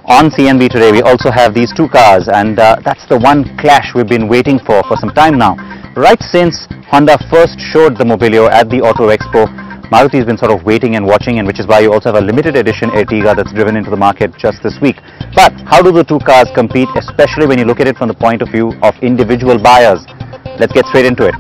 On CNB today, we also have these two cars, and that's the one clash we've been waiting for some time now. Right since Honda first showed the Mobilio at the Auto Expo, Maruti's been sort of waiting and watching, and which is why you also have a limited edition Ertiga that's driven into the market just this week. But how do the two cars compete, especially when you look at it from the point of view of individual buyers? Let's get straight into it.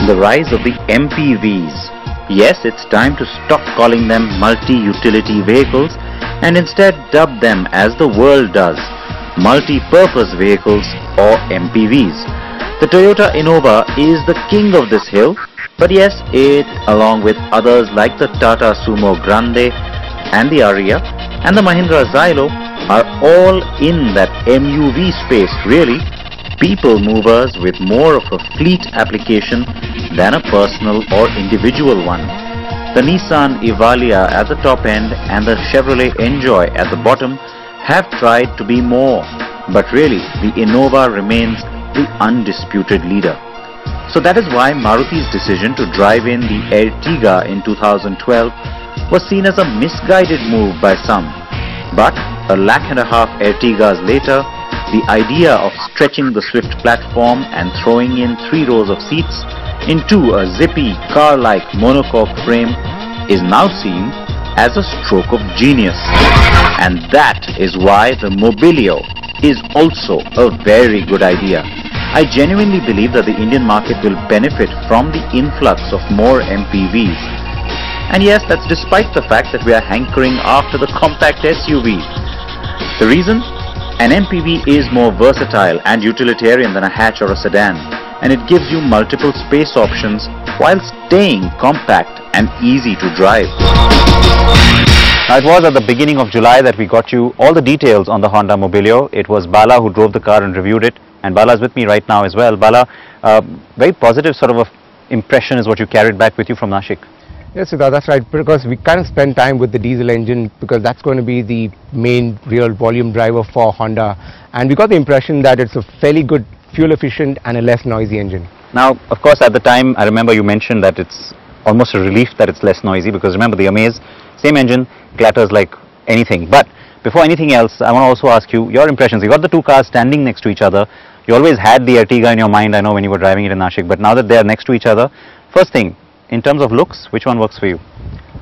The rise of the MPVs. Yes, it's time to stop calling them multi-utility vehicles and instead dub them as the world does, multi-purpose vehicles or MPVs. The Toyota Innova is the king of this hill, but yes, it, along with others like the Tata Sumo Grande and the Ariya and the Mahindra Xylo, are all in that MUV space really. People movers with more of a fleet application than a personal or individual one. The Nissan Evalia at the top end and the Chevrolet Enjoy at the bottom have tried to be more, but really the Innova remains the undisputed leader. So that is why Maruti's decision to drive in the Ertiga in 2012 was seen as a misguided move by some. But a lakh and a half Ertigas later, the idea of stretching the Swift platform and throwing in 3 rows of seats into a zippy car-like monocoque frame is now seen as a stroke of genius. And that is why the Mobilio is also a very good idea. I genuinely believe that the Indian market will benefit from the influx of more MPVs. And yes, that's despite the fact that we are hankering after the compact SUV. The reason? An MPV is more versatile and utilitarian than a hatch or a sedan, and it gives you multiple space options while staying compact and easy to drive. Now, it was at the beginning of July that we got you all the details on the Honda Mobilio. It was Bala who drove the car and reviewed it, and Bala is with me right now as well. Bala, very positive sort of a impression is what you carried back with you from Nashik. Yes, Siddharth, that's right, because we kind of spend time with the diesel engine because that's going to be the main real volume driver for Honda, and we got the impression that it's a fairly good fuel efficient and a less noisy engine. Now, of course, at the time I remember you mentioned that it's almost a relief that it's less noisy, because remember the Amaze, same engine, clatters like anything. But before anything else, I want to also ask you your impressions. You got the two cars standing next to each other. You always had the Ertiga in your mind, I know, when you were driving it in Nashik, but now that they are next to each other, first thing, in terms of looks, which one works for you?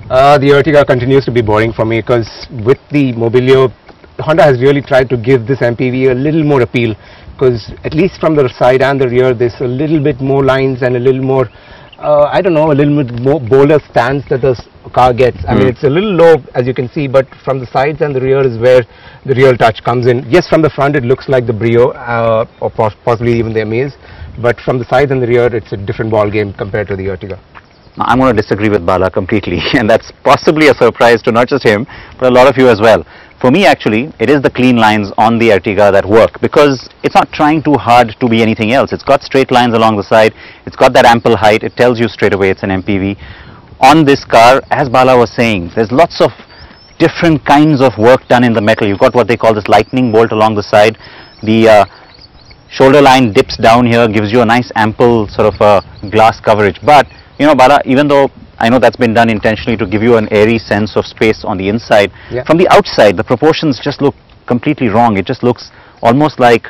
The Ertiga continues to be boring for me because with the Mobilio, Honda has really tried to give this MPV a little more appeal, because at least from the side and the rear there's a little bit more lines and a little more, I don't know, a little bit more bolder stance that the car gets. I mean, it's a little low as you can see, but from the sides and the rear is where the real touch comes in. Yes, from the front it looks like the Brio or possibly even the Amaze, but from the sides and the rear it's a different ball game compared to the Ertiga. Now, I'm going to disagree with Bala completely, and that's possibly a surprise to not just him, but a lot of you as well. For me, actually, it is the clean lines on the Ertiga that work, because it's not trying too hard to be anything else. It's got straight lines along the side, it's got that ample height, it tells you straight away it's an MPV. On this car, as Bala was saying, there's lots of different kinds of work done in the metal. You've got what they call this lightning bolt along the side. The shoulder line dips down here, gives you a nice ample sort of glass coverage. But you know, Bala, even though I know that's been done intentionally to give you an airy sense of space on the inside, from the outside the proportions just look completely wrong. It just looks almost like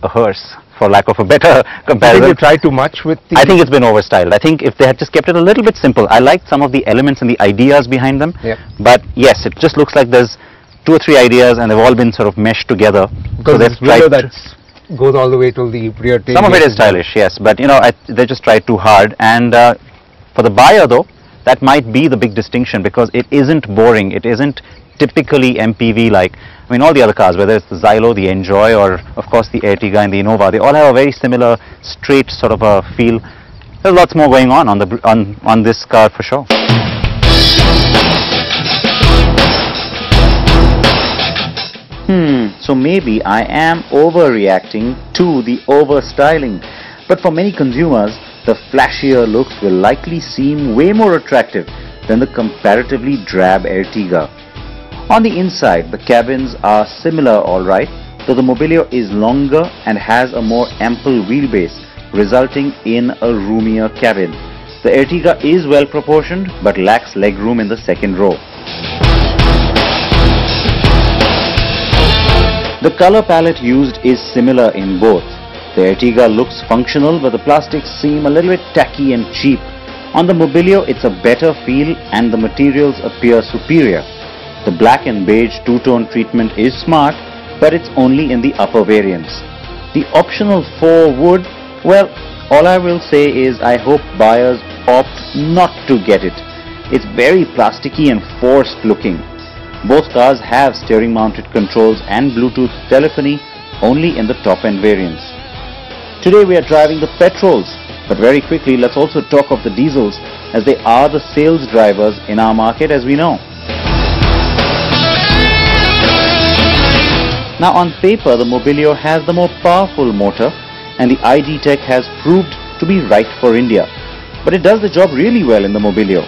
a hearse, for lack of a better comparison. I think you tried too much with the... I think it's been overstyled. I think if they had just kept it a little bit simple. I liked some of the elements and the ideas behind them, but yes, it just looks like there's 2 or 3 ideas and they've all been sort of meshed together. Because so that goes all the way to the rear tail. Some of it is stylish, yes, but you know, they just tried too hard. And for the buyer though, that might be the big distinction, because it isn't boring, it isn't typically MPV like. I mean, all the other cars, whether it's the Xylo, the Enjoy, or of course the Ertiga and the Innova, they all have a very similar straight sort of a feel. There's lots more going on this car for sure. So maybe I am overreacting to the overstyling, but for many consumers, the flashier looks will likely seem way more attractive than the comparatively drab Ertiga. On the inside, the cabins are similar alright, though the Mobilio is longer and has a more ample wheelbase, resulting in a roomier cabin. The Ertiga is well proportioned but lacks legroom in the second row. The color palette used is similar in both. The Ertiga looks functional, but the plastics seem a little bit tacky and cheap. On the Mobilio, it's a better feel and the materials appear superior. The black and beige two-tone treatment is smart, but it's only in the upper variants. The optional 4 wood, well, all I will say is I hope buyers opt not to get it. It's very plasticky and forced looking. Both cars have steering mounted controls and Bluetooth telephony only in the top end variants. Today we are driving the petrols, but very quickly let's also talk of the diesels, as they are the sales drivers in our market, as we know. Now on paper, the Mobilio has the more powerful motor and the ID Tech has proved to be right for India. But it does the job really well in the Mobilio.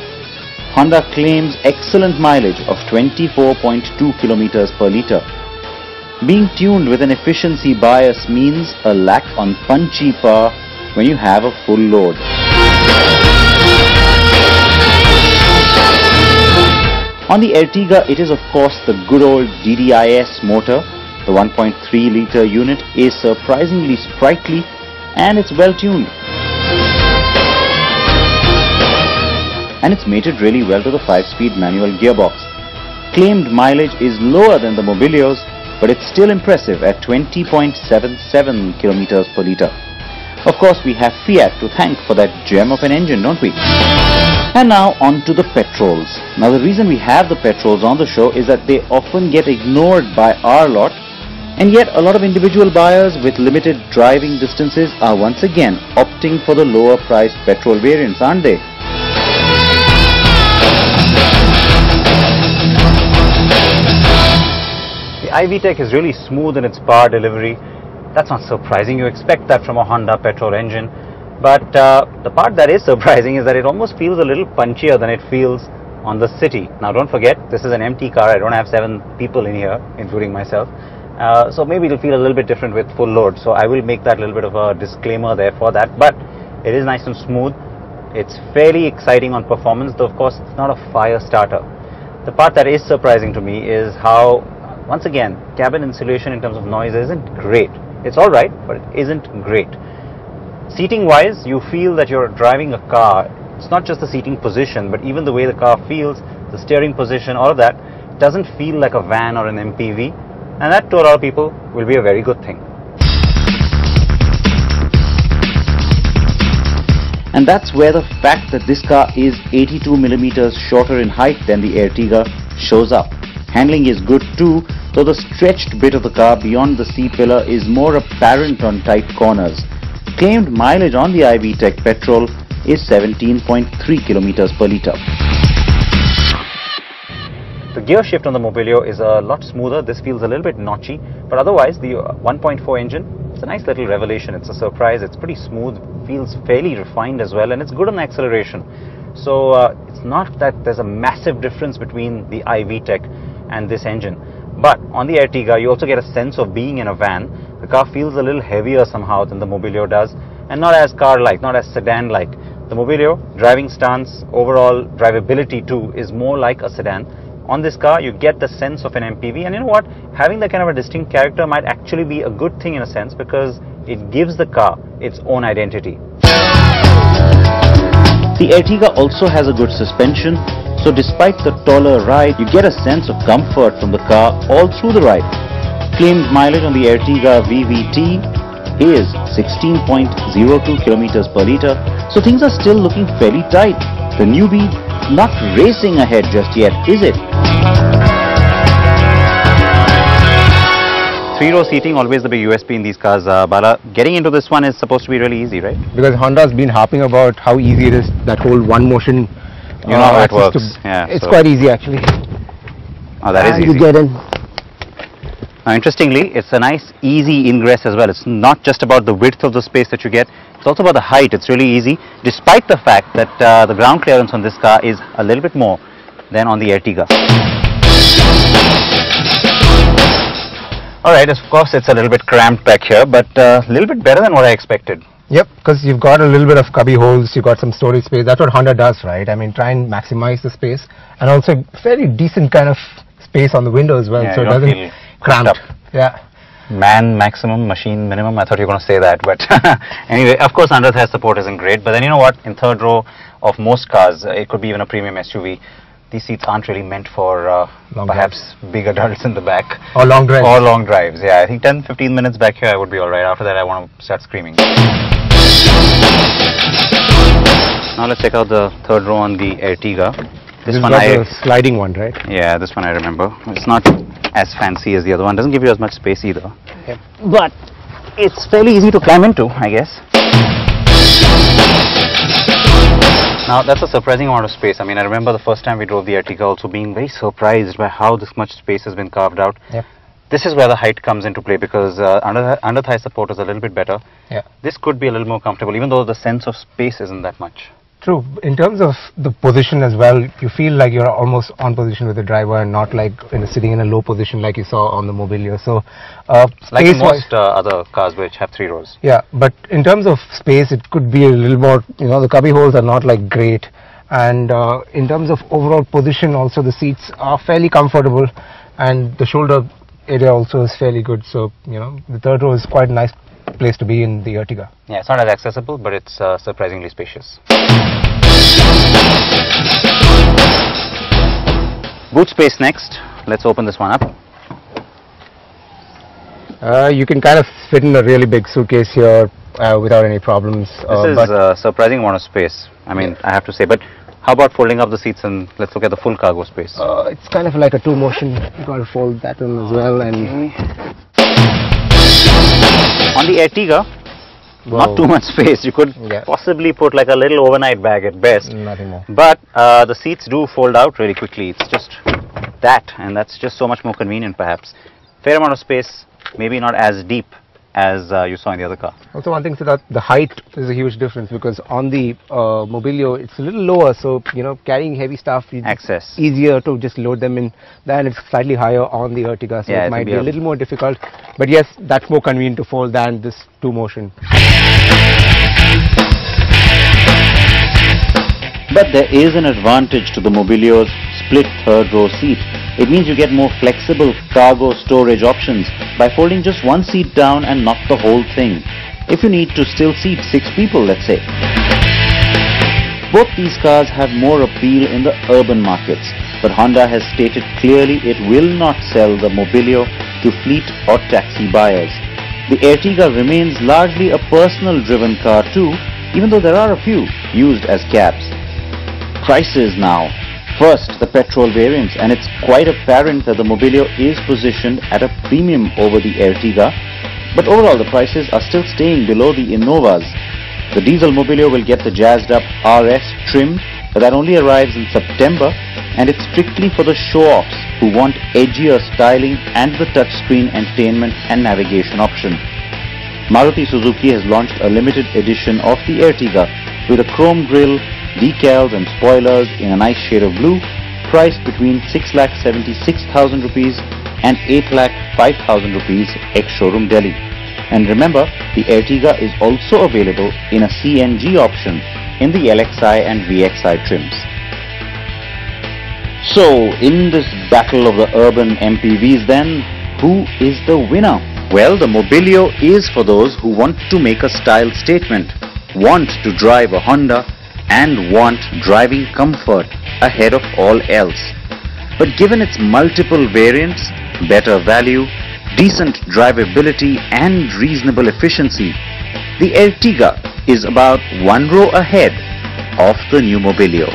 Honda claims excellent mileage of 24.2 kilometers per litre. Being tuned with an efficiency bias means a lack on punchy power when you have a full load. On the Ertiga, it is of course the good old DDIS motor. The 1.3 litre unit is surprisingly sprightly and it's well tuned. And it's mated really well to the 5-speed manual gearbox. Claimed mileage is lower than the Mobilios, but it's still impressive at 20.77 kilometers per litre. Of course, we have Fiat to thank for that gem of an engine, don't we? And now on to the petrols. Now the reason we have the petrols on the show is that they often get ignored by our lot, and yet a lot of individual buyers with limited driving distances are once again opting for the lower priced petrol variants, aren't they? The IV Tech is really smooth in its power delivery. That's not surprising, you expect that from a Honda petrol engine. But the part that is surprising is that it almost feels a little punchier than it feels on the city. Now don't forget, this is an empty car, I don't have 7 people in here, including myself. So maybe it'll feel a little bit different with full load. So I will make that little bit of a disclaimer there for that. But it is nice and smooth. It's fairly exciting on performance, though of course it's not a fire starter. The part that is surprising to me is how, once again, cabin insulation in terms of noise isn't great. It's alright, but it isn't great. Seating wise, you feel that you're driving a car. It's not just the seating position, but even the way the car feels, the steering position, all of that doesn't feel like a van or an MPV, and that to a lot of people will be a very good thing. And that's where the fact that this car is 82 millimeters shorter in height than the Ertiga shows up. Handling is good too, though the stretched bit of the car beyond the C-pillar is more apparent on tight corners. Claimed mileage on the IV Tech petrol is 17.3 kilometers per litre. The gear shift on the Mobilio is a lot smoother. This feels a little bit notchy, but otherwise the 1.4 engine, it's a nice little revelation. It's a surprise. It's pretty smooth, feels fairly refined as well, and it's good on acceleration. So it's not that there's a massive difference between the IV Tech and this engine. But on the Ertiga, you also get a sense of being in a van. The car feels a little heavier somehow than the Mobilio does, and not as car-like, not as sedan-like. The Mobilio, driving stance, overall drivability too, is more like a sedan. On this car, you get the sense of an MPV, and you know what? Having that kind of a distinct character might actually be a good thing in a sense, because it gives the car its own identity. The Ertiga also has a good suspension, so despite the taller ride, you get a sense of comfort from the car all through the ride. Claimed mileage on the Ertiga VVT is 16.02 kilometers per litre, so things are still looking fairly tight. The newbie not racing ahead just yet, is it? 3-row seating, always the big USP in these cars, Bala. Getting into this one is supposed to be really easy, right? Because Honda's been harping about how easy it is, that whole one motion. You know how it works. Yeah, it's quite easy actually. Oh, that is easy. You get in. Now, interestingly, it's a nice easy ingress as well. It's not just about the width of the space that you get, it's also about the height. It's really easy, despite the fact that the ground clearance on this car is a little bit more than on the Ertiga. Alright, of course it's a little bit cramped back here, but a little bit better than what I expected. Yep, because you've got a little bit of cubby holes, you've got some storage space. That's what Honda does, right? I mean, try and maximize the space, and also fairly decent kind of space on the window as well, Yeah, so it you don't doesn't feel cramp. cramped up. Yeah. Man maximum, machine minimum. I thought you were going to say that, but anyway, of course under thigh support isn't great, but then you know what, in third row of most cars, it could be even a premium SUV, these seats aren't really meant for perhaps big adults in the back. Or long drives. Or long drives, yeah. I think 10-15 minutes back here I would be alright. After that I want to start screaming. Now let's check out the third row on the Ertiga. This one the sliding one, right? Yeah, this one I remember. It's not as fancy as the other one. Doesn't give you as much space either. Yep. But it's fairly easy to climb into, I guess. Now that's a surprising amount of space. I mean, I remember the first time we drove the Ertiga also being very surprised by how this much space has been carved out. Yep. This is where the height comes into play, because under thigh support is a little bit better. Yeah. This could be a little more comfortable, even though the sense of space isn't that much. True. In terms of the position as well, you feel like you're almost on position with the driver and not like sitting in a low position like you saw on the Mobilio. So, like in most other cars which have 3 rows. Yeah, but in terms of space, it could be a little more, the cubby holes are not like great. And in terms of overall position also, the seats are fairly comfortable and the shoulder area also is fairly good. So, the third row is quite a nice place to be in the Ertiga. Yeah, it's not as accessible, but it's surprisingly spacious. Boot space next. Let's open this one up. You can kind of fit in a really big suitcase here without any problems. This is a surprising amount of space, I mean, yeah. I have to say. But how about folding up the seats and let's look at the full cargo space? It's kind of like a 2 motion. You got to fold that one as well. And on the Ertiga, not too much space. You could possibly put like a little overnight bag at best. Nothing more. But the seats do fold out really quickly. It's just that, and that's just so much more convenient perhaps. Fair amount of space, maybe not as deep as you saw in the other car. Also one thing is that the height is a huge difference, because on the Mobilio it's a little lower, so carrying heavy stuff access easier to just load them in. Then it's slightly higher on the Ertiga, so it might be a little more difficult, but yes, that's more convenient to fold than this 2 motion. But there is an advantage to the Mobilio's split third row seat. It means you get more flexible cargo storage options by folding just one seat down and not the whole thing, if you need to still seat 6 people, let's say. Both these cars have more appeal in the urban markets, but Honda has stated clearly it will not sell the Mobilio to fleet or taxi buyers. The Ertiga remains largely a personal driven car too, even though there are a few used as cabs. Prices now. First, the petrol variants, and it's quite apparent that the Mobilio is positioned at a premium over the Ertiga, but overall the prices are still staying below the Innovas. The diesel Mobilio will get the jazzed up RS trim, but that only arrives in September, and it's strictly for the show-offs who want edgier styling and the touchscreen entertainment and navigation option. Maruti Suzuki has launched a limited edition of the Ertiga with a chrome grille, decals and spoilers in a nice shade of blue, priced between 6,76,000 rupees and 8,05,000 rupees ex-showroom Delhi. And remember, the Ertiga is also available in a CNG option in the LXI and VXI trims. So, in this battle of the urban MPVs then, who is the winner? Well, the Mobilio is for those who want to make a style statement, want to drive a Honda, and want driving comfort ahead of all else. But given its multiple variants, better value, decent drivability and reasonable efficiency, the Ertiga is about 1 row ahead of the new Mobilio.